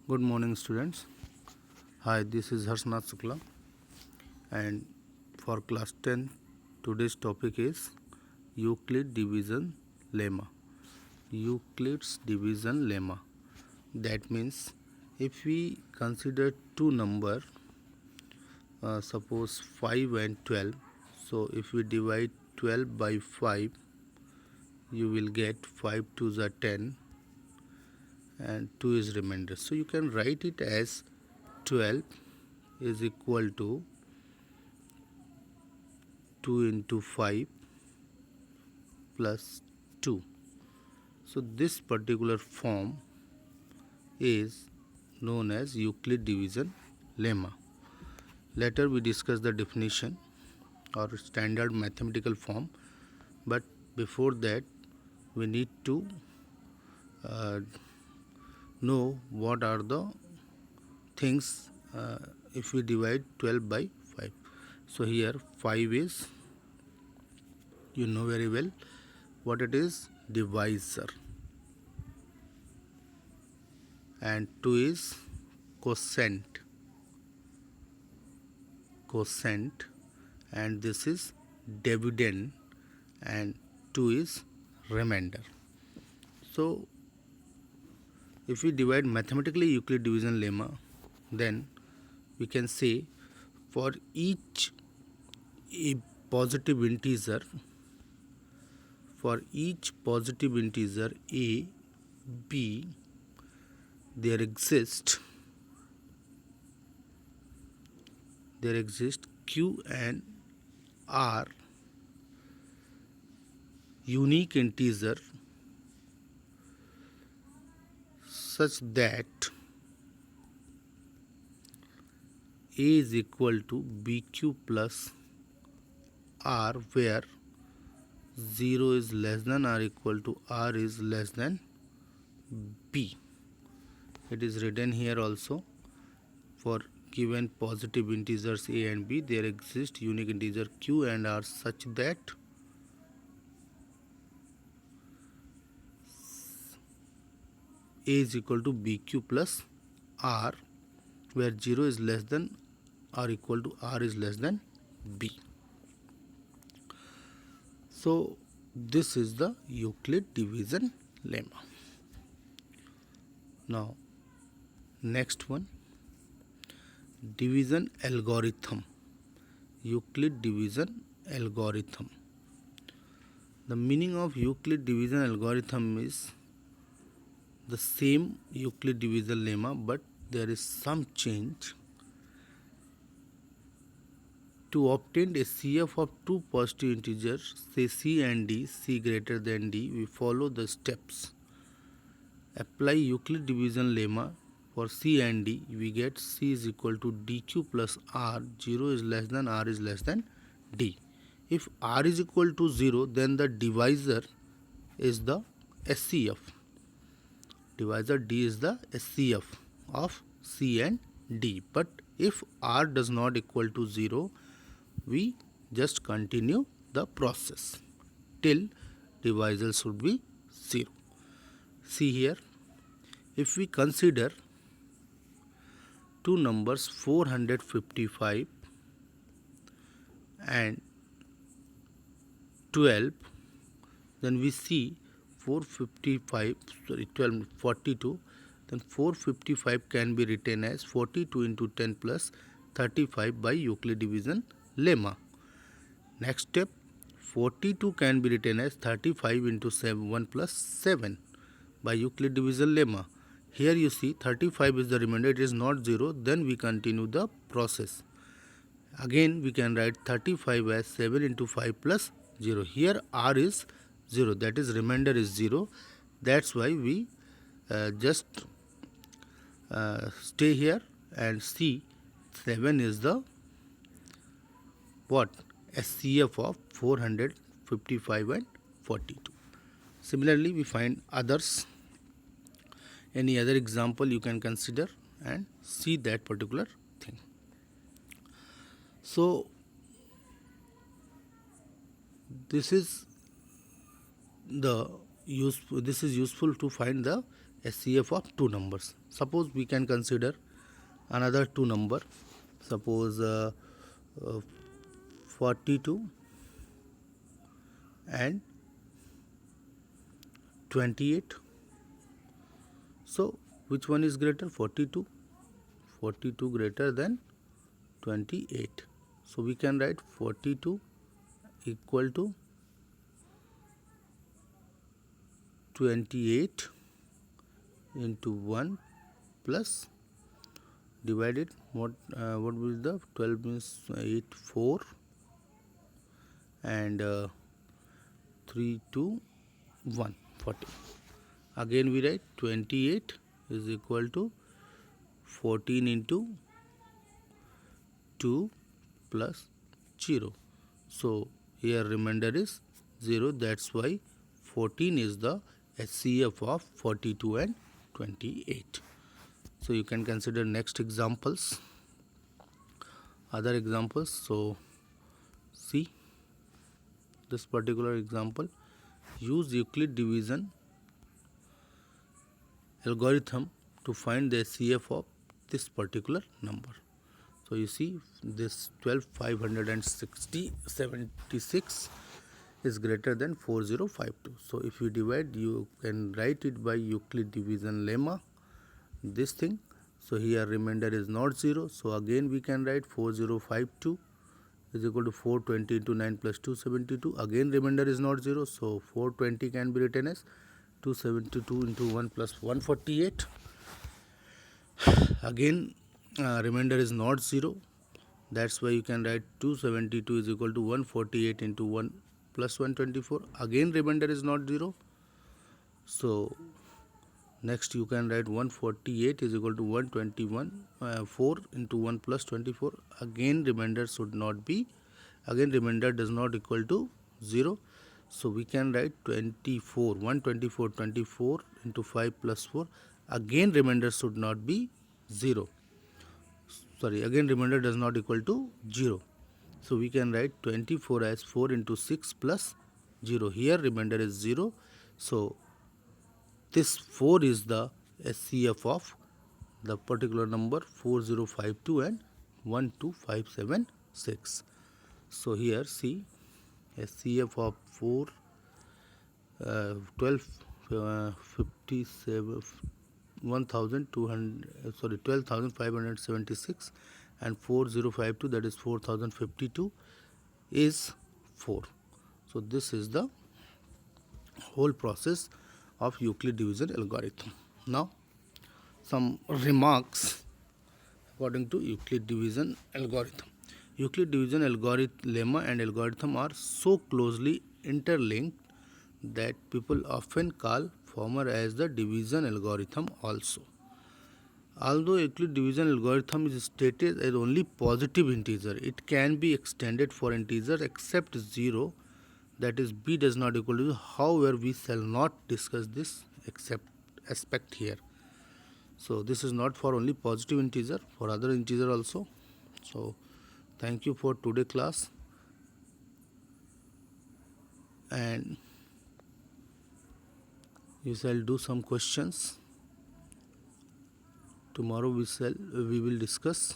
Good morning, students. Hi, this is Harshnath Shukla, and for class 10, today's topic is Euclid division lemma. Euclid's division lemma. That means if we consider two numbers, suppose 5 and 12, so if we divide 12 by 5, you will get 5 to the 10 and 2 is remainder. So you can write it as 12 is equal to 2 into 5 plus 2. So this particular form is known as Euclid division lemma. Later we discuss the definition or standard mathematical form, but before that we need to know what are the things if we divide 12 by 5. So here 5 is, you know very well what it is, divisor, and 2 is quotient, and this is dividend, and 2 is remainder. So if we divide mathematically Euclid division lemma, then we can say for each a positive integer, a, b, there exist q and r unique integer such that a is equal to bq plus r, where 0 is less than or equal to r is less than b. It is written here also, for given positive integers a and b, there exist unique integer q and r such that a is equal to bq plus r, where 0 is less than or equal to r is less than b. So this is the Euclid division lemma. Now next one, division algorithm. Euclid division algorithm. The meaning of Euclid division algorithm is the same Euclid division lemma, but there is some change. To obtain a CF of two positive integers, say c and d, c greater than d, we follow the steps. Apply Euclid division lemma for c and d, we get c is equal to dq plus r, 0 is less than r is less than d. If r is equal to 0, then the divisor is the SCF. Divisor d is the SCF of c and d. But if r does not equal to 0, we just continue the process till divisor should be 0. See here, if we consider two numbers 455 and 12, then we see 42, then 455 can be written as 42 into 10 plus 35 by Euclid division lemma. Next step, 42 can be written as 35 into 1 plus 7 by Euclid division lemma. Here you see 35 is the remainder, it is not 0, then we continue the process. Again we can write 35 as 7 into 5 plus 0. Here r is 0, that is remainder is 0. That's why we just stay here and see 7 is the SCF of 455 and 42. Similarly, we find others. Any other example you can consider and see that particular thing. So this is useful to find the SCF of two numbers. Suppose we can consider another two number. Suppose 42 and 28. So which one is greater? 42. 42 greater than 28. So we can write 42 equal to 28 into 1 plus divided what will be the 12 means 8 4 and 3 2 1 40. Again we write 28 is equal to 14 into 2 plus 0. So here remainder is 0. That's why 14 is the SCF of 42 and 28. So you can consider next examples, other examples. So see this particular example. Use Euclid division algorithm to find the SCF of this particular number. So you see this 12,576 is greater than 4052. So if you divide, you can write it by Euclid division lemma, this thing. So here remainder is not 0. So again we can write 4052 is equal to 420 into 9 plus 272. Again remainder is not 0. So 420 can be written as 272 into 1 plus 148. Again remainder is not 0. That's why you can write 272 is equal to 148 into 1 plus 124. Again remainder is not 0. So next you can write 148 is equal to 121 4 into 1 plus 24. Again remainder should not be, again remainder does not equal to 0. So we can write 24 124 24 into 5 plus 4. Again remainder should not be 0. Sorry, again remainder does not equal to 0. So we can write 24 as 4 into 6 plus 0. Here remainder is 0. So this 4 is the SCF of the particular number 4052 and 12576. So here see SCF of 4 57 1200 sorry 12,576 and 4052, that is 4052, is 4. So this is the whole process of Euclid division algorithm. Now some remarks according to Euclid division algorithm. Euclid division algorithm lemma and algorithm are so closely interlinked that people often call former as the division algorithm also. Although Euclid division algorithm is stated as only positive integer, it can be extended for integers except 0, that is b does not equal to 0. However, we shall not discuss this aspect here. So this is not for only positive integer, for other integer also. So thank you for today class, and you shall do some questions. Tomorrow we will discuss